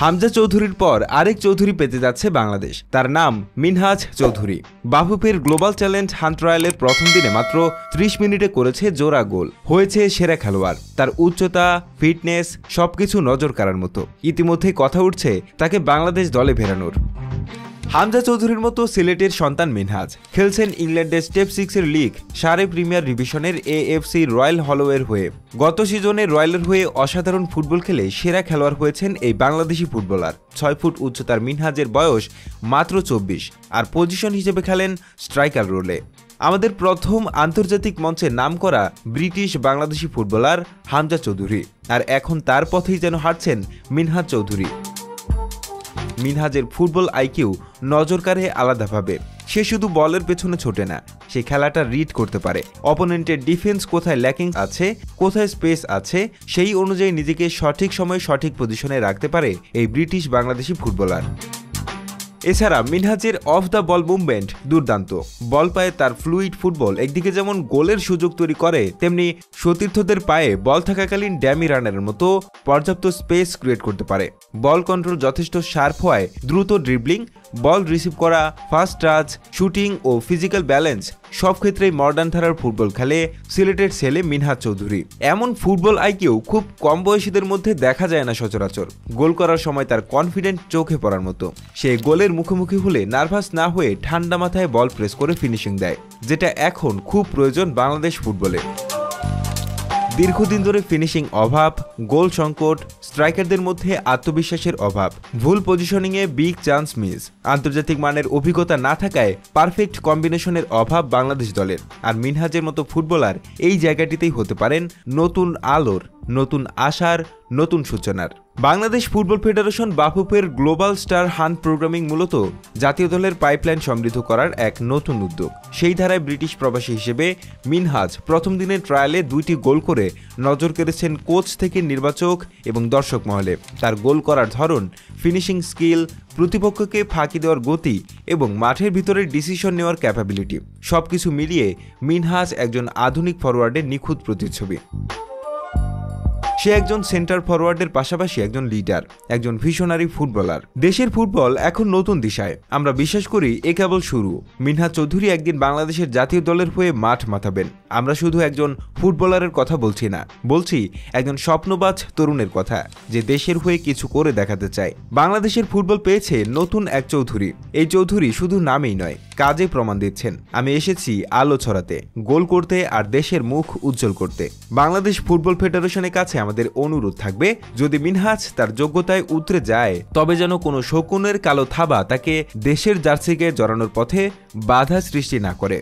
হামজা চৌধুরীর পর আরেক চৌধুরী পেতে যাচ্ছে বাংলাদেশ। তার নাম মিনহাজ চৌধুরী। বাফুফের গ্লোবাল চ্যালেঞ্জ হান্ট রয়্যালের প্রথম দিনে মাত্র 30 মিনিটে করেছে জোড়া গোল, হয়েছে সেরা খেলোয়াড়। তার উচ্চতা, ফিটনেস সবকিছু নজর কাড়ার মতো। ইতিমধ্যেই কথা উঠছে তাকে বাংলাদেশ দলে ফেরানোর। হামজা চৌধুরীর মতো সিলেটের সন্তান মিনহাজ খেলছেন ইংল্যান্ডের স্টেপ 6-এর লিগ সারে প্রিমিয়ার ডিভিশনের AFC রয়্যাল হলোওয়ের হয়ে। গত সিজনে রয়্যালের হয়ে অসাধারণ ফুটবল খেলে সেরা খেলোয়াড় হয়েছেন এই বাংলাদেশি ফুটবলার। 6 ফুট উচ্চতার মিনহাজের বয়স মাত্র 24 আর পজিশন হিসেবে খেলেন স্ট্রাইকার রোলে। আমাদের প্রথম আন্তর্জাতিক মঞ্চে নামকরা ব্রিটিশ বাংলাদেশি ফুটবলার হামজা চৌধুরী, আর এখন তার পথেই যেন হাঁটছেন মিনহাজ চৌধুরী। মিনহাজের ফুটবল আইকিউ নজর কাড়ে আলাদাভাবে। সে শুধু বলের পেছনে ছোটে না, সে খেলাটা রিড করতে পারে। অপোনেন্টের ডিফেন্স কোথায় ল্যাকিং আছে, কোথায় স্পেস আছে, সেই অনুযায়ী নিজেকে সঠিক সময়ে সঠিক পজিশনে রাখতে পারে এই ব্রিটিশ বাংলাদেশি ফুটবলার। এছাড়া মিনহাজের অফ দ্য বল মুভমেন্ট দুর্দান্ত। বল পায়ে তার ফ্লুইড ফুটবল একদিকে যেমন গোলের সুযোগ তৈরি করে, তেমনি সতীর্থদের পায়ে বল থাকাকালীন ড্যামি রানারের মতো পর্যাপ্ত স্পেস ক্রিয়েট করতে পারে। বল কন্ট্রোল যথেষ্ট শার্প হওয়ায় দ্রুত ড্রিবলিং, বল রিসিভ করা, ফাস্ট টাচ, শুটিং ও ফিজিক্যাল ব্যালেন্স সব ক্ষেত্রেই মডার্ন ধারার ফুটবল খেলে সিলেটের ছেলে মিনহাজ চৌধুরী। এমন ফুটবল আইকিউ খুব কম বয়সীদের মধ্যে দেখা যায় না সচরাচর। গোল করার সময় তার কনফিডেন্ট চোখে পড়ার মতো। সে গোলের মুখোমুখি হলে নার্ভাস না হয়ে ঠান্ডা মাথায় বল প্রেস করে ফিনিশিং দেয়, যেটা এখন খুব প্রয়োজন বাংলাদেশ ফুটবলে। দীর্ঘদিন ধরে ফিনিশিং অভাব, গোল সংকট, স্ট্রাইকারদের মধ্যে আত্মবিশ্বাসের অভাব, ভুল পজিশনিংয়ে বিগ চান্স মিস, আন্তর্জাতিক মানের অভিজ্ঞতা না থাকায় পারফেক্ট কম্বিনেশনের অভাব বাংলাদেশ দলের। আর মিনহাজের মতো ফুটবলার এই জায়গাটিতেই হতে পারেন নতুন আলোর, নতুন আশার, নতুন সূচনার। বাংলাদেশ ফুটবল ফেডারেশন বাফুফের গ্লোবাল স্টার হান্ট প্রোগ্রামিং মূলত জাতীয় দলের পাইপলাইন সমৃদ্ধ করার এক নতুন উদ্যোগ। সেই ধারায় ব্রিটিশ প্রবাসী হিসেবে মিনহাজ প্রথম দিনের ট্রায়ালে 2টি গোল করে নজর কেড়েছেন কোচ থেকে নির্বাচক এবং দর্শক মহলে। তার গোল করার ধরন, ফিনিশিং স্কিল, প্রতিপক্ষকে ফাঁকি দেওয়ার গতি এবং মাঠের ভিতরে ডিসিশন নেওয়ার ক্যাপাবিলিটি সবকিছু মিলিয়ে মিনহাজ একজন আধুনিক ফরওয়ার্ডের নিখুঁত প্রতিচ্ছবি। সে একজন সেন্টার ফরওয়ার্ডের পাশাপাশি একজন লিডার, একজন ভিশনারি ফুটবলার। দেশের ফুটবল এখন নতুন দিশায়। আমরা বিশ্বাস করি এ কেবল শুরু। মিনহাজ চৌধুরী একদিন বাংলাদেশের জাতীয় দলের হয়ে মাঠ মাতাবেন। আমরা শুধু একজন ফুটবলারের কথা বলছি না, বলছি একজন স্বপ্নবাজ তরুণের কথা, যে দেশের হয়ে কিছু করে দেখাতে চায়। বাংলাদেশের ফুটবল পেয়েছে নতুন এক চৌধুরী। এই চৌধুরী শুধু নামেই নয়, কাজে প্রমাণ দিচ্ছেন। আমি এসেছি আলো ছড়াতে, গোল করতে আর দেশের মুখ উজ্জ্বল করতে। বাংলাদেশ ফুটবল ফেডারেশনের কাছে আমাদের অনুরোধ থাকবে, যদি মিনহাজ তার যোগ্যতায় উতরে যায়, তবে যেন কোনো শকুনের কালো থাবা তাকে দেশের জার্সিকে জড়ানোর পথে বাধা সৃষ্টি না করে।